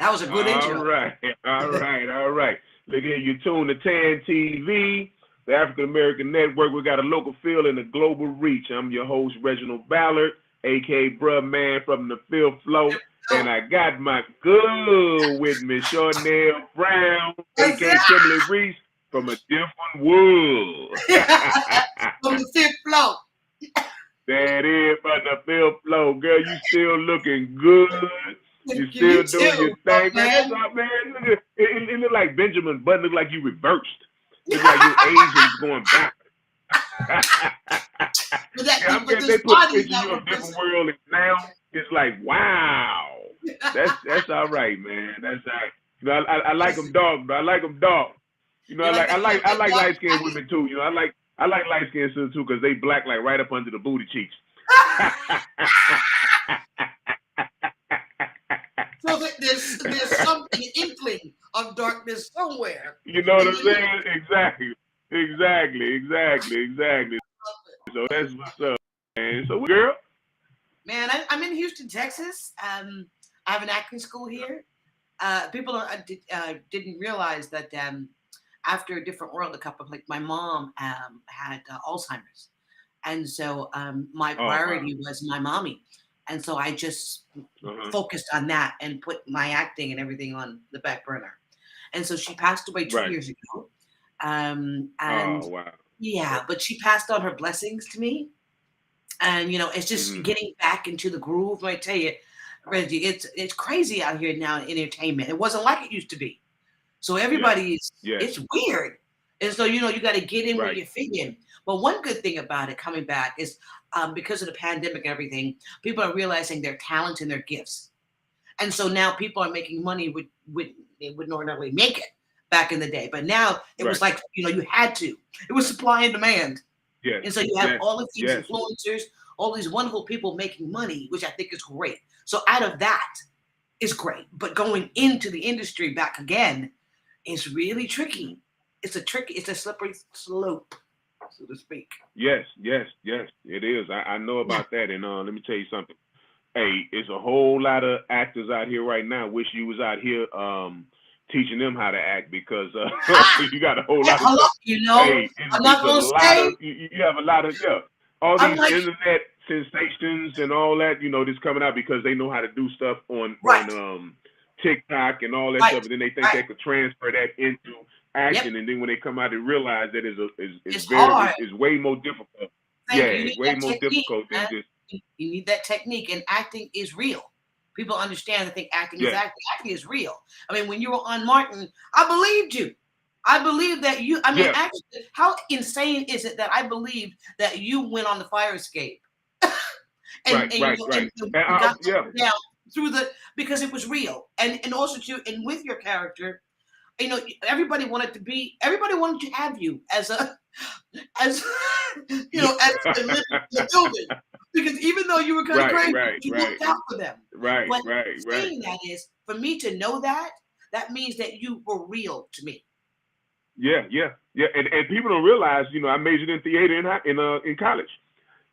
That was a good All intro. right, all right, all right. Look here, you tune to TAN TV, the African American Network. We got a local feel and a global reach. I'm your host, Reginald Ballard, aka Bruh Man from the Fifth Flow. And I got my girl with me, Charnele Brown, aka Kimberly Reese, from a different world. From the Fifth Flow. That is from the Fifth Flow. Girl, you still looking good. You still doing your thing, man. That's all, man. Look, it look like Benjamin Button. Look like you reversed. Look like you Asians going back. I'm getting they put a picture of you in a different world, and now it's like, wow. That's all right, man. That's all right. You know, I like them dark, but I like them dark. You know, I like light skinned women too. You know, I like light skinned sisters too because they black like right up under the booty cheeks. So there's something, inkling of darkness somewhere. You know what I'm saying? Exactly. So that's what's up, man. So, girl? Man, I'm in Houston, Texas. I have an acting school here. People didn't realize that after A Different World, a couple like my mom had Alzheimer's. And so my priority was my mommy. And so I just focused on that and put my acting and everything on the back burner. And so she passed away 2 years ago. Yeah, but she passed on her blessings to me. And, you know, it's just getting back into the groove. I tell you, Reggie, it's crazy out here now in entertainment. It wasn't like it used to be. So everybody's, it's weird. And so, you know, you got to get in where you fit in. But one good thing about it coming back is because of the pandemic and everything, people are realizing their talents and their gifts. And so now people are making money they would normally make it back in the day. But now it was like, you know, you had to. It was supply and demand. Yeah. And so you have all of these influencers, all these wonderful people making money, which I think is great. So out of that is great. But going into the industry back again is really tricky. It's a slippery slope, so to speak. Yes, it is. I know about that. And let me tell you something. Hey, it's a whole lot of actors out here right now. Wish you was out here teaching them how to act because you got a whole lot of stuff. You know, hey, I'm not going to say. You have a lot of all these internet sensations and all that, you know, that's coming out because they know how to do stuff on TikTok and all that stuff. And then they think they could transfer that into action, and then when they come out, they realize that it's way more difficult. It's way more difficult than just. You need that technique, and acting is real. People understand. I think acting is acting. Acting is real. I mean, when you were on Martin, I believed you. I believed that you. I mean, actually, how insane is it that I believed that you went on the fire escape? and got down through because it was real, and also and with your character. You know, everybody wanted to have you as you know, as the building, because even though you were kind of crazy, you looked out for them. But saying that is, for me to know that means that you were real to me. Yeah, and people don't realize, you know, I majored in theater in college.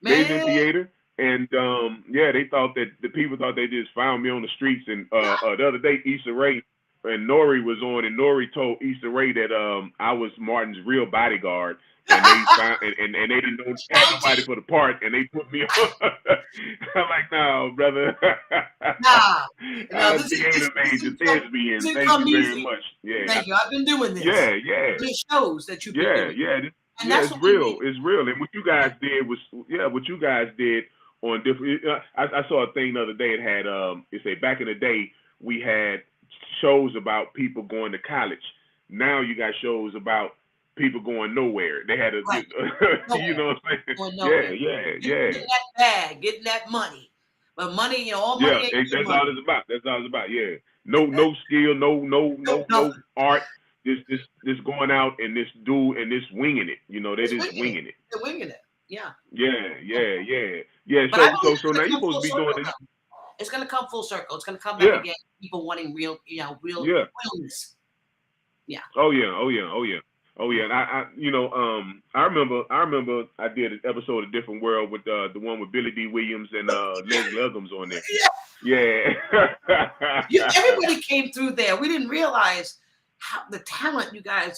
Majored in theater, and they thought that the people thought they just found me on the streets. And the other day, Issa Rae and Nori was on, and Nori told Issa Rae that I was Martin's real bodyguard, and they found and they didn't know nobody for the part, and they put me on. I'm like, no, brother. This is major thespian. Thank you very much. Yeah, thank you. I've been doing this. Yeah. It shows that you've been doing. It's real. It's real. And what you guys did was, what you guys did on different. I saw a thing the other day. It had it said back in the day we had shows about people going to college. Now you got shows about people going nowhere. They had a, you know what I'm saying? Yeah. Getting that bag, getting that money. But money, you know, all money. That's all it's about. That's all it's about. Yeah. No skill, no art. This going out and this dude and this winging it. You know, they just winging it. They're winging it. Yeah. Yeah. So now you're supposed to be doing this. It's going to come full circle. It's going to come back again. People wanting real realness. Yeah. Oh yeah. Oh yeah, and I remember I did an episode of Different World with the one with Billy D. Williams and Leslie Uggams on there. Yeah. Everybody came through there. We didn't realize how the talent you guys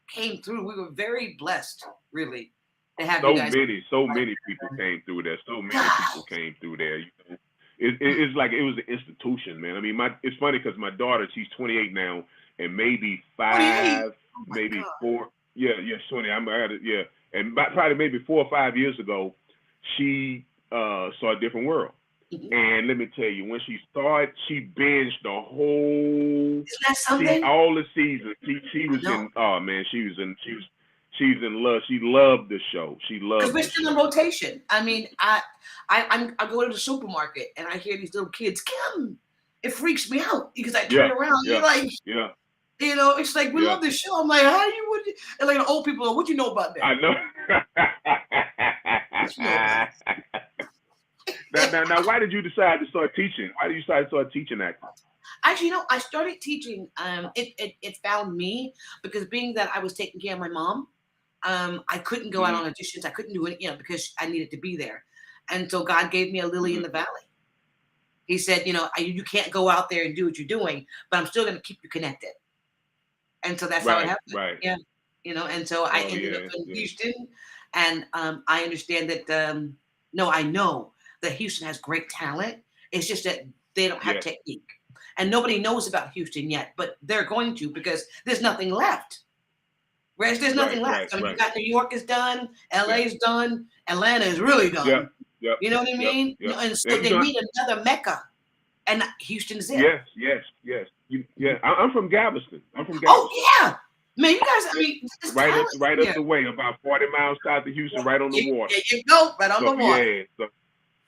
came through. We were very blessed, really, to have you guys. So many people came through there. So many people came through there. You know, it's like it was an institution, man. I mean, it's funny because my daughter, she's 28 now, and maybe 5, maybe 4. Yeah, 20. Yeah, and probably maybe 4 or 5 years ago, she saw A Different World. Mm-hmm. And let me tell you, when she started, she binged the whole all the seasons. She was in. Oh man, she's in love. She loved the show. She loved. Because we're still in rotation. I mean, I go to the supermarket and I hear these little kids, Kim. It freaks me out because I turn around. You're like, you know, it's like we love this show. I'm like, how you would? And like the old people, what you know about that? I know. What you know about Now, why did you decide to start teaching? Why did you decide to start teaching acting? Actually, I started teaching. It found me because being that I was taking care of my mom, I couldn't go out on auditions. I couldn't do it, because I needed to be there. And so God gave me a lily in the valley. He said, you can't go out there and do what you're doing, but I'm still going to keep you connected. And so that's how it happened. Right. Yeah. And so I ended up in Houston, and I understand that. I know that Houston has great talent. It's just that they don't have technique, and nobody knows about Houston yet. But they're going to, because there's nothing left. Right? There's nothing left. I mean, you got New York is done, LA is done, Atlanta is really done. You know what I mean? And so they need another Mecca, and Houston's there. Yes. I'm from Galveston. Oh yeah, man, you guys. I mean, right up the way, about 40 miles south of Houston, right on the water. There you go, right on the water.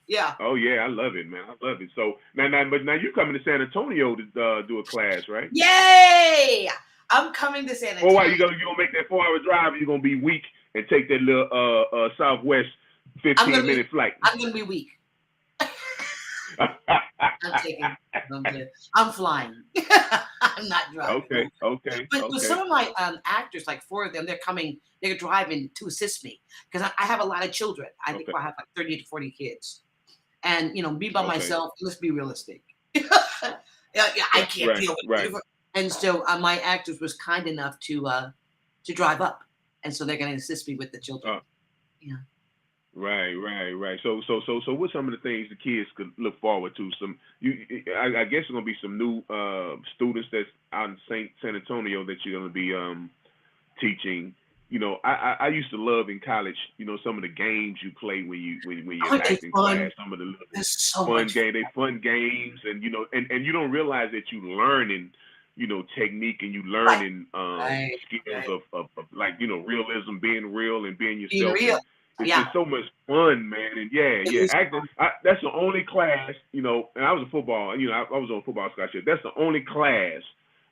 Yeah. Oh yeah, I love it, man. I love it. So now you coming to San Antonio to do a class, right? Yay! I'm coming to San Antonio. Oh, why you gonna make that 4-hour drive? You're gonna be weak and take that little Southwest 15-minute flight. I'm gonna be weak. I'm flying. I'm not driving. Okay. But some of my actors, like 4 of them, they're driving to assist me because I have a lot of children. I think I have like 30 to 40 kids. And, me by myself, let's be realistic. I can't deal with it. And so my actors was kind enough to drive up. And so they're going to assist me with the children. Right. So what's some of the things the kids could look forward to? I guess there's gonna be some new students that's out in San Antonio that you're gonna be teaching. I used to love in college, some of the games you play when you're acting class. Some of the fun games, and and you don't realize that you learning, technique, and you learning skills of like realism, being real and being yourself. Being real. It's just so much fun, man. And acting. That's the only class, and I was a football, I was on football scholarship. That's the only class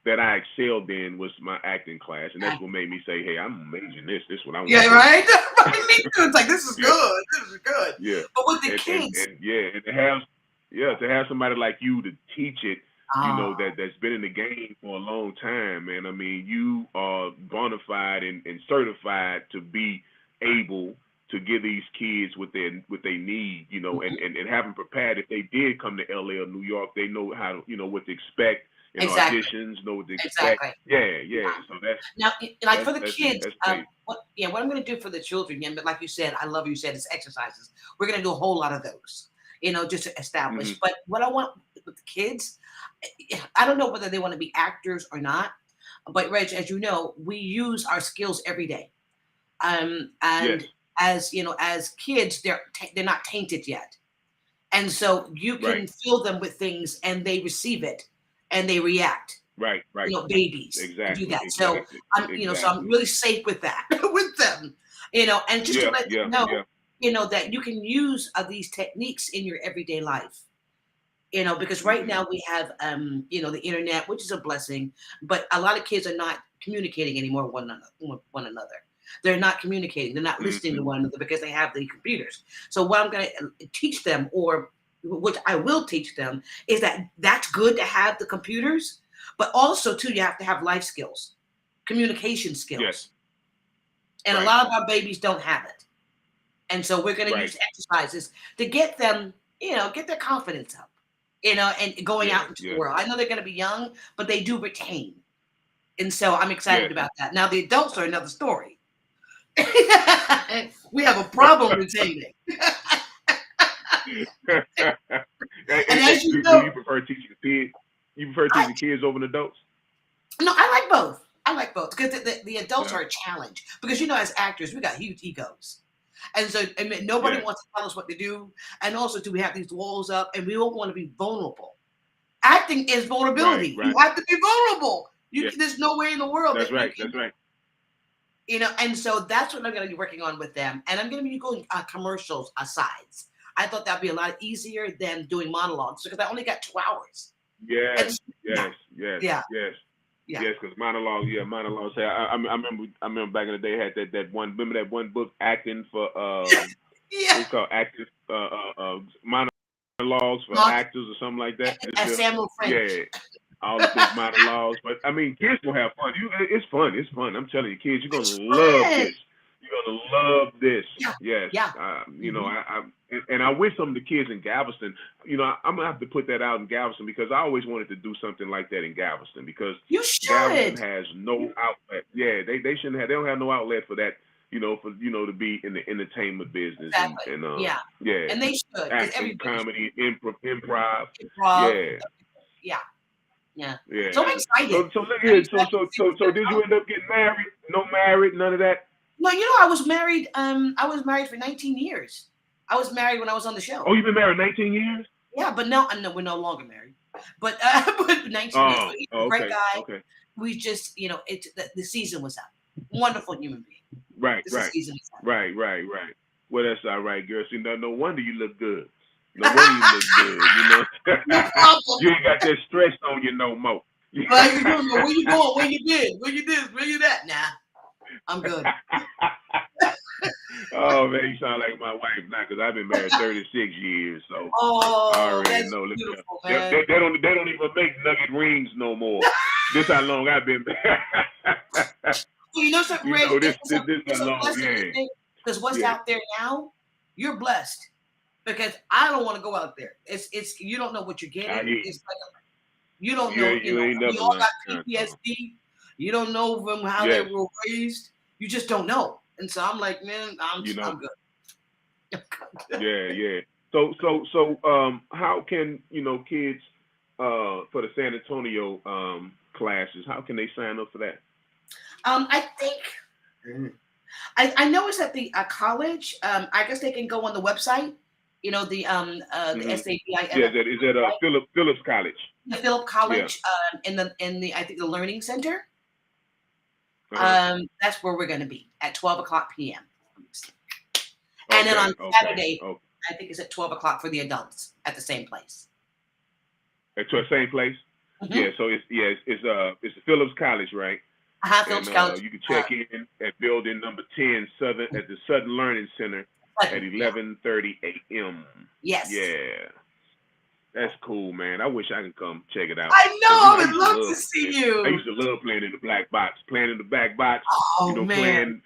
that I excelled in was my acting class. And that's what made me say, hey, I'm amazing. This is what I want. Yeah, right? It's like, this is good. This is good. Yeah. But with the kids. And to have somebody like you to teach it, that's been in the game for a long time, man. I mean, you are bona fide and certified to be able to give these kids what they need, and have them prepared. If they did come to LA or New York, they know how to, what to expect in auditions, know what to expect. Yeah. So that's now, like for the kids, what I'm going to do for the children, but like you said, I love you said, it's exercises. We're going to do a whole lot of those, just to establish. But what I want with the kids, I don't know whether they want to be actors or not, but Reg, as you know, we use our skills every day, and. Yes. As kids, they're not tainted yet, and so you can fill them with things, and they receive it, and they react. Right. Babies do that. So I'm really safe with that with them, and just to let them know, that you can use these techniques in your everyday life, because right now we have the internet, which is a blessing, but a lot of kids are not communicating anymore with one another. They're not communicating. They're not listening to one another because they have the computers. So what I'm going to teach them, or what I will teach them, is that that's good to have the computers, but also too, you have to have life skills, communication skills. And a lot of our babies don't have it. And so we're going to use exercises to get them, get their confidence up, and going out into the world. I know they're going to be young, but they do retain. And so I'm excited about that. Now, the adults are another story. We have a problem retaining. And as you know, you prefer teaching kids? You prefer teaching kids over adults? No, I like both. Because the adults are a challenge. Because, as actors, we got huge egos. And so nobody wants to tell us what to do. And also, do we have these walls up? And we don't want to be vulnerable. Acting is vulnerability. Right. You have to be vulnerable. There's no way in the world. That's right. That's right. And so that's what I'm going to be working on with them. And I'm going to be going commercials asides. I thought that'd be a lot easier than doing monologues because I only got 2 hours. Yes. Because monologues. I remember back in the day had that one. Remember that one book, Acting for it's called Acting Monologues for Actors or something like that. Samuel French. Yeah. All the big monologues, but I mean, kids will have fun. It's fun. I'm telling you, kids, you're gonna love this. You're gonna love this. Yes. Yeah. I wish some of the kids in Galveston. I'm gonna have to put that out in Galveston because I always wanted to do something like that in Galveston because Galveston has no outlet. Yeah, they shouldn't have. They don't have no outlet for that. To be in the entertainment business. Exactly. And And they should. Acting, comedy, improv. Yeah. So I'm excited. So look here. So did you end up getting married? No married, none of that? No, I was married. I was married for 19 years. I was married when I was on the show. Oh, you've been married 19 years? Yeah, but no, we're no longer married. But 19 years. He's a great guy. Okay. We just, the season was up. Wonderful human being. Right. Well, that's all right, girl. See, no wonder you look good. No wonder you look good, No problem. You ain't got that stress on you no more. Where you going? Where you been? Where you this? Where you that? Nah, I'm good. Oh, man, you sound like my wife now because I've been married 36 years. So I already know. Look, they don't even make nugget rings no more. This how long I've been married. Something, Reggie? This is long. Because what's out there now, you're blessed. Because I don't want to go out there. It's you don't know what you're getting. It's like you don't know. We all got PTSD. You don't know from how they were raised. You just don't know. And so I'm like, man, I'm good. Yeah. So how can kids for the San Antonio classes? How can they sign up for that? I think I know it's at the college. I guess they can go on the website. The SABI. Is that Phillips College? The Phillips College in the I think the Learning Center. That's where we're going to be at 12:00 p.m. And then on Saturday, I think it's at 12:00 for the adults at the same place. At the same place? Mm-hmm. Yeah. So it's the Phillips College, right? Phillips College. You can check in at building number 10 Southern at the Southern Learning Center at 11:30 a.m. Yes. Yeah. That's cool, man. I wish I could come check it out. I know. I would love to see you. I used to love playing in the black box. Playing in the back box. Oh, man.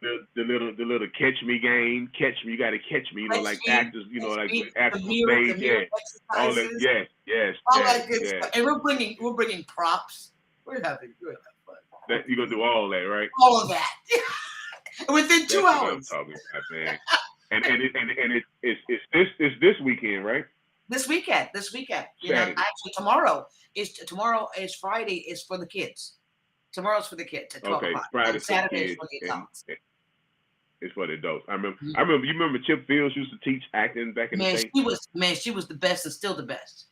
Playing the little catch me game. Catch me. You got to catch me. Like actors. Like actors on stage. Yeah. All that. Yes. All that good stuff. And we're bringing props. We're having fun. You're gonna do all that, right? All of that. Within 2 hours. What I'm talking about, man. and it's this weekend, right? This weekend. Actually, tomorrow is Friday. Is for the kids. Tomorrow's for the kids at 12 o'clock. Friday, Saturday is for the adults. It's for the adults. I remember. You remember Chip Fields used to teach acting back in the day. She was the best and still the best.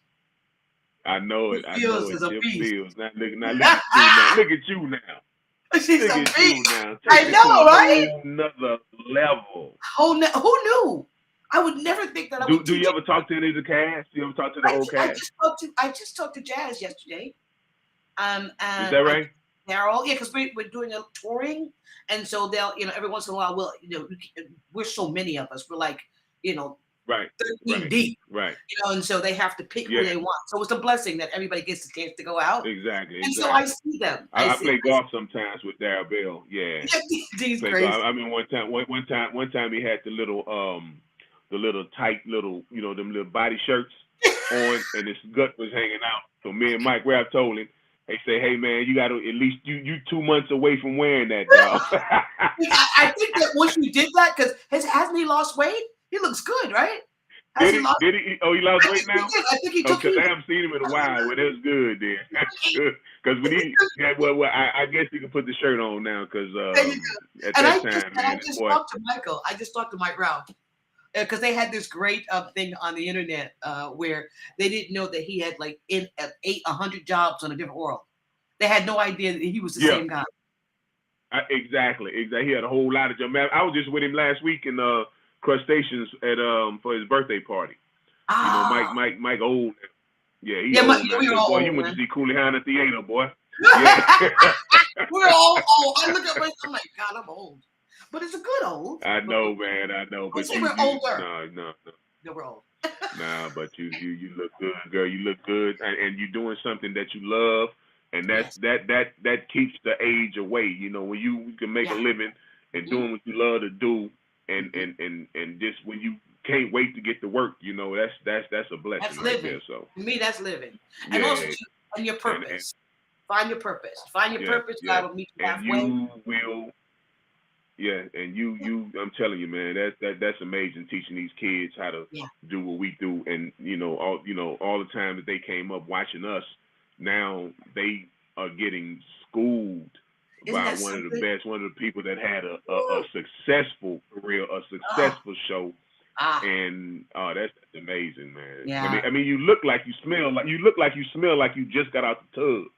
I know it. Fields is a beast. Fields. Now look at you now. She's a beast. I know, right? Another level. Who knew? I would never think that I would. Do you ever talk to any of the cast? Do you ever talk to the whole cast? I just talked to Jazz yesterday. And is that right? Because we're doing a touring, and so they'll, every once in a while we'll, we're so many of us. We're like, Right. 13 Right. deep, Right. and so they have to pick who Yeah. they want. So it's a blessing that everybody gets the chance to go out. Exactly. And so I Exactly. see them. I play golf sometimes with Darryl Bell. Yeah. He's Play golf. crazy. I mean, one time he had the little tight little, them little body shirts on, and his gut was hanging out. So me and Mike Rapp told him, they say, hey man, you got to at least you 2 months away from wearing that, dog. I think that once you did that, because hasn't he lost weight? He looks good, right? Has Did he he? lost? Did he? Oh, he lost weight now. I think he took. Because I haven't seen him in a while. Well, that's good then. That's good. Because when I guess you can put the shirt on now. Because at And that time, man, I just boy. talked to Michael. I just talked to Mike Ralph because they had this great thing on the internet where they didn't know that he had like 100 jobs on a different world. They had no idea that he was the same guy. Exactly. He had a whole lot of jobs. Man, I was just with him last week in Crustaceans at for his birthday party. Mike old. Yeah, he's old. We were all boy, old, you went to see Cooley High in the theater, boy. Yeah. We're all old. I look at myself, I'm like, God, I'm old. But it's a good old. I know, man. I know. But we're older. No. No, we're old. Nah, but you look good, girl. You look good, and you're doing something that you love, and that keeps the age away. When you can make a living and doing what you love to do, and just when you can't wait to get to work, that's a blessing. That's right living. there, so to me, that's living. And also, and your purpose. Find your purpose. Find your purpose. God will meet you halfway. And you will. Yeah, and you, I'm telling you, man, that's amazing. Teaching these kids how to do what we do, and all the time that they came up watching us, now they are getting schooled by one of the best, one of the people that had a successful career, a successful show, and that's amazing, man. Yeah. I mean, you look like you smell like you just got out the tub.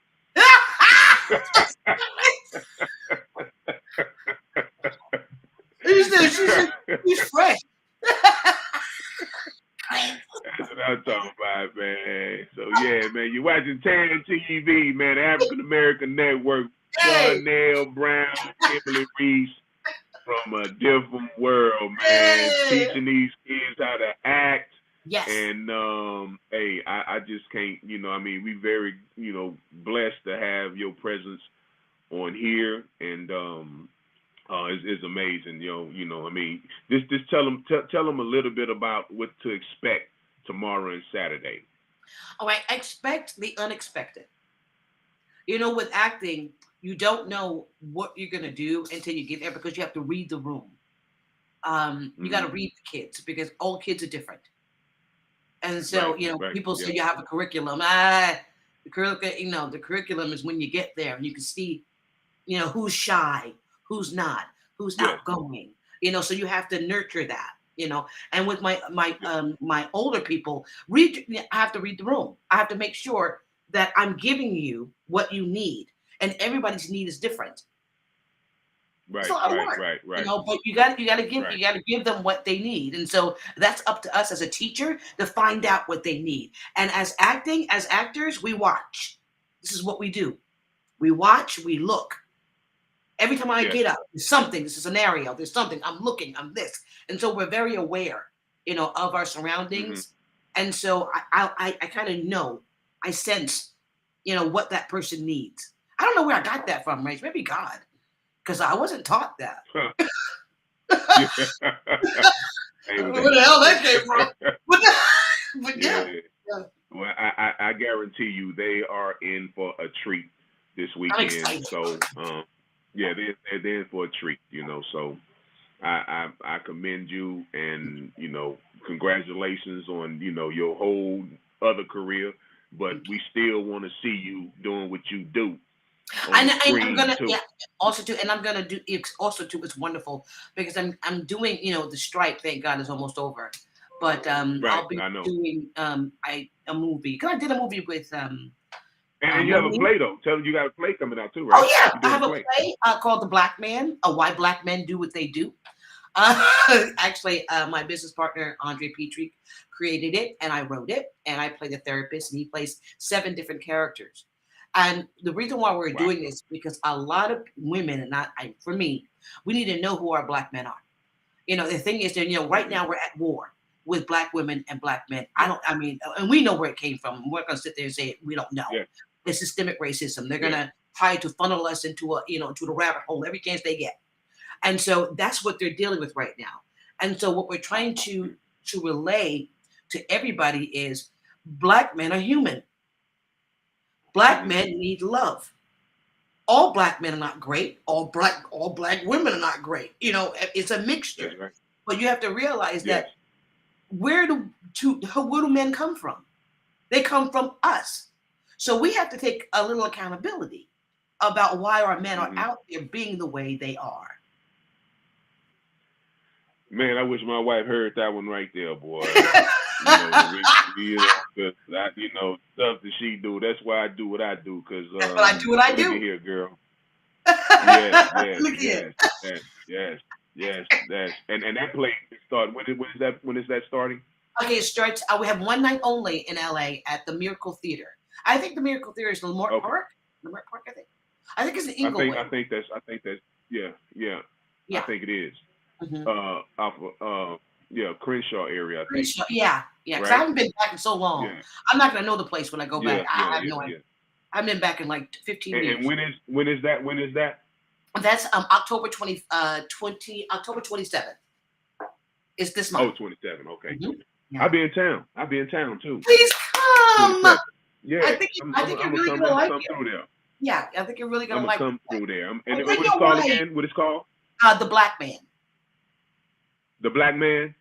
He's fresh. That's what I'm talking about, man. So yeah, man, you're watching Tan TV, man, African American Network. Charnele Brown, Kimberly Reese, from a different world, man. Teaching these kids how to act. Yes. And hey, I just can't, we very, blessed to have your presence on here, and it's amazing, just tell them a little bit about what to expect tomorrow and Saturday. All right, expect the unexpected. With acting, you don't know what you're gonna do until you get there because you have to read the room. You got to read the kids because all kids are different, and so people say you have a curriculum. The curriculum is when you get there and you can see, who's shy, who's not, who's outgoing. So you have to nurture that. And with my older people, I have to read the room. I have to make sure that I'm giving you what you need, and everybody's need is different. Right. But you got to give them what they need, and so that's up to us as a teacher to find out what they need. And as actors, we watch. This is what we do. We watch. We look. Every time I get up, there's something. There's a scenario. There's something. I'm looking. I'm this, and so we're very aware, of our surroundings, and so I kind of know. I sense, what that person needs. I don't know where I got that from, Rach. Maybe God, because I wasn't taught that. Huh. Where the hell that came from? But yeah. Well, I guarantee you they are in for a treat this weekend. So, they're in for a treat, So I commend you, and congratulations on your whole other career. But we still want to see you doing what you do. And I'm gonna I'm gonna do it's wonderful because I'm doing the strike. Thank God is almost over, but I'll be doing a movie because I did a movie with and you have a play though. Tell them you got a play coming out too, right? Oh yeah, I have a play called The Black Man, Why Black Men Do What They Do. Actually, my business partner Andre Petrie created it, and I wrote it, and I play the therapist, and he plays 7 different characters. And the reason why we're doing this because a lot of women, and for me, we need to know who our Black men are. The thing is that right now we're at war. with Black women and Black men. And we know where it came from. We're going to sit there and say we don't know. Yeah. It's systemic racism. They're going to try to funnel us into into the rabbit hole every chance they get. And so that's what they're dealing with right now. And so what we're trying to relay to everybody is Black men are human. Black men need love. All Black men are not great. All black women are not great. It's a mixture. Right. But you have to realize that where do men come from? They come from us. So we have to take a little accountability about why our men are out there being the way they are. Man, I wish my wife heard that one right there, boy. Stuff that she do. That's why I do what I do. Cause that's what I do. What I do. Look at here, girl. Yes. And that play started. When is that starting? Okay, it starts. We have one night only in LA at the Miracle Theater. I think the Miracle Theater is Leimert Park. Leimert Park, I think. I think it's in Inglewood. I think that's. Yeah. I think it is. Off of Crenshaw area. I think. Crenshaw, yeah. Because I haven't been back in so long. Yeah. I'm not gonna know the place when I go back. I have no idea. I've been back in like 15 years. And when is that? That's October 27th. It's this month. Oh, 27. Okay. Yeah. I'll be in town. Too. Please come. Yeah. I think you're really gonna like it. Through there. Yeah, I think you're really gonna like it. I'm gonna come through there. And what it's called again? What it's called? The Black Man. The Black Man.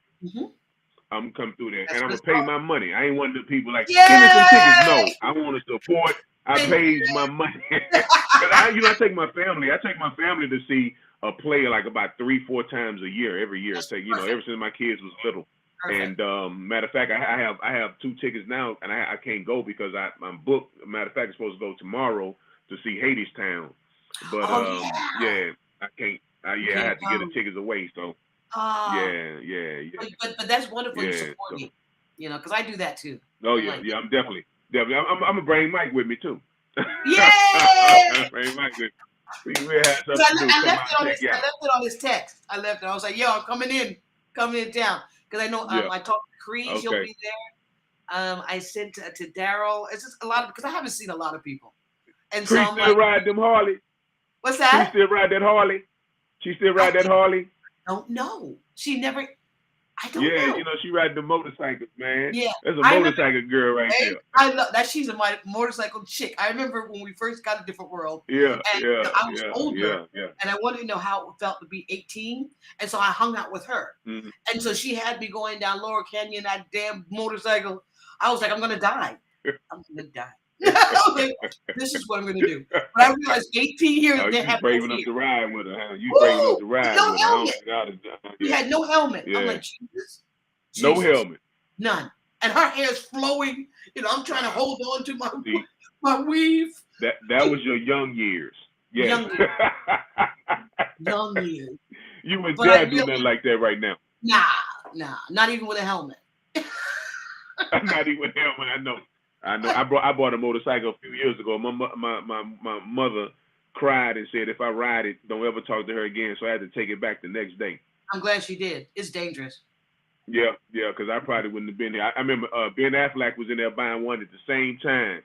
I'm gonna come through there, and I'm gonna pay my money. I ain't one of the people like, give me some tickets. No, I want to support. I paid my money. I take my family. I take my family to see a play like about 3-4 times a year, every year. So ever since my kids was little. Perfect. And matter of fact, I have 2 tickets now, and I can't go because I'm booked. Matter of fact, I'm supposed to go tomorrow to see Hadestown, but I can't. I had to get the tickets away. So But that's wonderful. You support me, because I do that too. Oh yeah, I'm definitely. I'm gonna bring Mike with me too. Yay! Bring Mike with me. I left it on his text. I was like, "Yo, I'm coming in town." Because I know I talked to Creed. She'll be there. I sent to Daryl. It's just a lot because I haven't seen a lot of people. And Creed still ride them Harley. What's that? She still ride that Harley. Don't know. She never. I don't know. Yeah, she ride the motorcycles, man. Yeah. That's a motorcycle girl right there. I love that. She's a motorcycle chick. I remember when we first got a Different World. Yeah. I was older. And I wanted to know how it felt to be 18. And so I hung out with her. Mm-hmm. And so she had me going down Laurel Canyon, that damn motorcycle. I was like, I'm going to die. I was like, this is what I'm going to do. But I realized 18 years. You braving up to ride with her, huh? You braving up to ride no with helmet. He had no helmet. Yeah. I'm like, Jesus. No helmet. None. And her hair's flowing. I'm trying to hold on to my weave. That was your young years. Yeah. Young years. You would dare do nothing like that right now. Nah. Not even with a helmet. Not even with a helmet, I know. I bought a motorcycle a few years ago. My mother cried and said if I ride it, don't ever talk to her again. So I had to take it back the next day. I'm glad she did. It's dangerous. Yeah, because I probably wouldn't have been there. I remember Ben Affleck was in there buying one at the same time.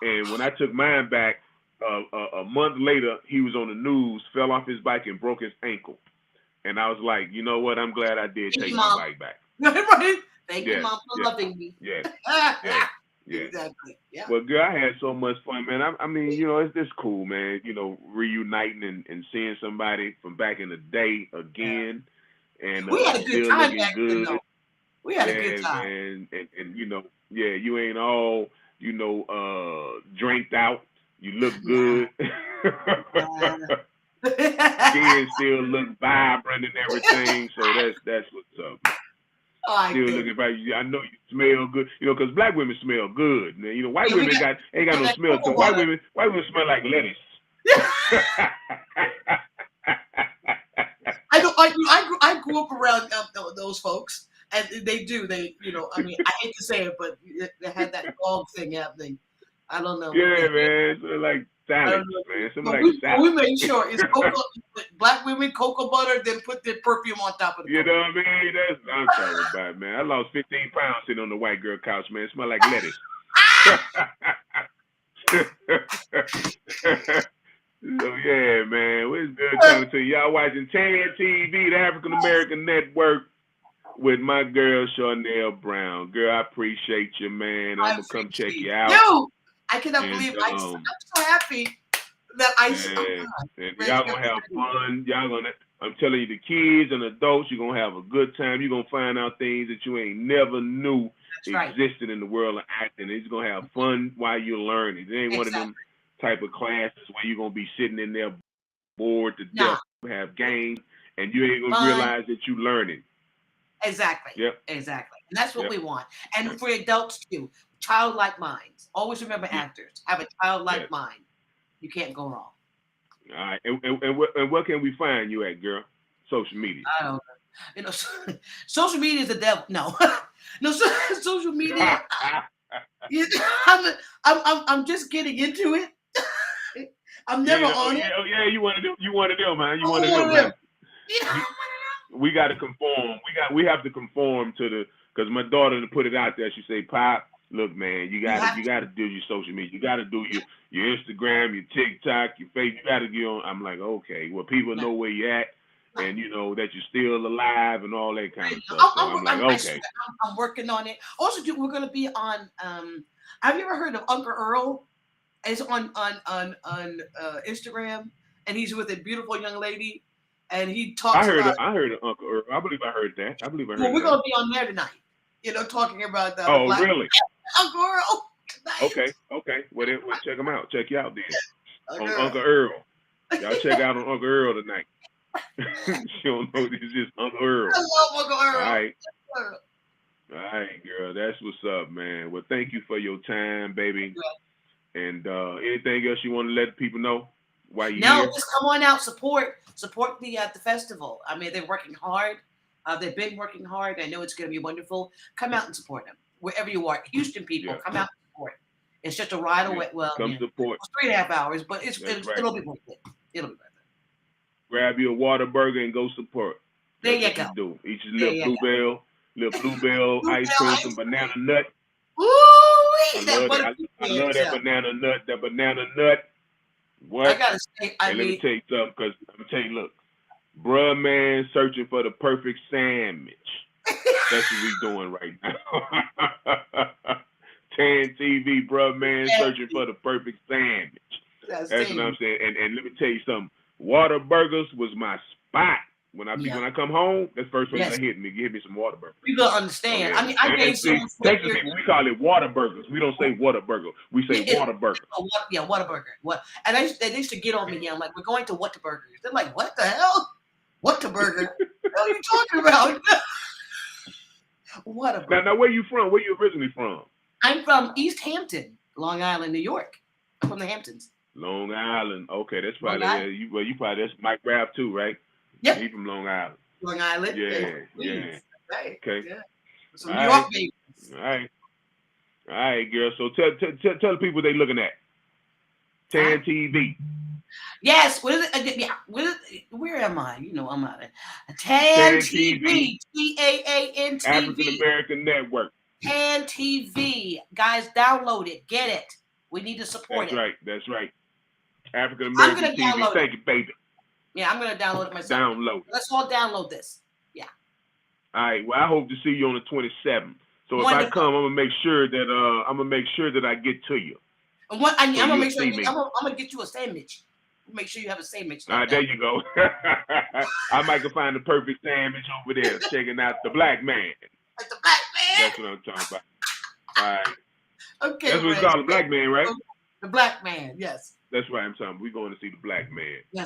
And when I took mine back, a month later, he was on the news, fell off his bike and broke his ankle. And I was like, you know what? I'm glad I did take my bike back. Right. Thank you, Mom, for loving me. Yeah. Yeah. Exactly. Yeah. Well, girl, I had so much fun, man. I mean, it's cool, man. Reuniting and seeing somebody from back in the day again, and we had a good time back then, though. We had a good time, and you ain't all drinked out. You look good. Skin still look vibrant and everything. So that's what's up. Still looking about you. I know you smell good, because Black women smell good. Man. White women ain't got no smell. So white women smell like lettuce. I grew up around those folks, and they do. I hate to say it, but they had that dog thing happening. I don't know. Yeah, man. So like I don't salad, know. man. Something But like we salad. make sure it's cocoa. Black women, cocoa butter, then put the perfume on top of the You know cocoa. what I mean? That's what I'm talking about, man. I lost 15 pounds sitting on the white girl couch, man. It smell like lettuce. So yeah, man, well, it's good talking to you. Y'all watching Tan TV, the African American Network, with my girl Charnele Brown. Girl, I appreciate you, man. I'm gonna come check you out. Yo, I cannot And, believe I'm so happy that and y'all gonna have fun. Y'all gonna. I'm telling you, the kids and adults, you're gonna have a good time. You're gonna find out things that you ain't never knew existed in the world of acting. You're gonna have fun while you're learning. It ain't one of them type of classes where you're gonna be sitting in there bored to death, have games, and you ain't gonna realize that you're learning. Exactly. Yep. Exactly. And that's what we want. And for adults too, childlike minds. Always remember actors have a childlike mind. You can't go wrong. All right. And what can we find you at, girl? Social media. I don't know. You know, social media is the devil. No, no, social media. I'm just getting into it. I'm never on it. Yeah, you want to do, man. You want to do, man. We got to conform. We have to conform to the, because my daughter to put it out there. She say, "Pop, look, man, you got to do your social media. You got to do your Instagram, your TikTok, your Facebook. You got to get on." I'm like, okay, well, people know where you at, and you know that you're still alive and all that kind of stuff. So I'm like, okay. I'm working on it. Also, we're going to be on. Have you ever heard of Uncle Earl? It's on Instagram, and he's with a beautiful young lady. And he talks. I heard of Uncle Earl. I believe I heard that. Well, we're gonna be on there tonight. You know, talking about that. Oh, really? Uncle Earl. Okay. Well, check him out. Check you out then. Uncle Earl. Y'all check out on Uncle Earl tonight. She don't know this is Uncle Earl. I love Uncle Earl. All right, girl. That's what's up, man. Well, thank you for your time, baby. Yeah. And anything else you want to let people know? Just come on out, support the festival. I mean, they're working hard. They've been working hard. I know it's going to be wonderful. Come out and support them wherever you are. Houston people, come out and support. It's just a ride away. Well, support. It's 3.5 hours, but it'll be worth it. It'll be worth it. Grab your Whataburger and go support. There you go. Do. Eat your little bluebell ice cream, some banana nut. Ooh, I love that banana nut. That banana nut. What? I gotta say, let me tell you something, because I'm gonna tell you, look, bruh, man, searching for the perfect sandwich. That's what we doing right now. Tan TV, bruh, man, searching for the perfect sandwich. That's what I'm saying. And let me tell you something. Whataburgers was my spot. When I come home, that's the first place I hit me. Give me some Whataburgers. You don't understand. Okay. I mean, I gave Texas people, we call it Whataburgers. We don't say Whataburger. We say Whataburger. Whataburger. What? And they used to get on me. Yeah, I'm like, we're going to Whataburgers. They're like, what the hell? Whataburger? What are you talking about? Whataburger. Now, where you from? Where you originally from? I'm from East Hampton, Long Island, New York. I'm from the Hamptons. Long Island. Okay, that's probably you probably that's Mike Raff too, right? Yep. He's from Long Island. Long Island. Yeah. Right. Okay. Yeah. Some New York babies. All right, girl. So tell the people they looking at. Tan TV. Yes. What is it? Yeah. Where am I? You know, I'm out of Tan TV. TAAN TV. African American Network. Tan TV. Guys, download it. Get it. We need to support it. That's right. African American TV. Thank you, baby. Yeah, I'm gonna download it myself. Let's all download this. Yeah. All right. Well, I hope to see you on the 27th. So if I come, I'm gonna make sure that I get to you. And I'm gonna make sure I'm gonna get you a sandwich. Make sure you have a sandwich. All right, there you go. I might go find the perfect sandwich over there, checking out the black man. Like the black man. That's what I'm talking about. All right. Okay. That's what we call the black man, right? The black man. Yes. That's right. I'm talking. We're going to see the black man. Yes.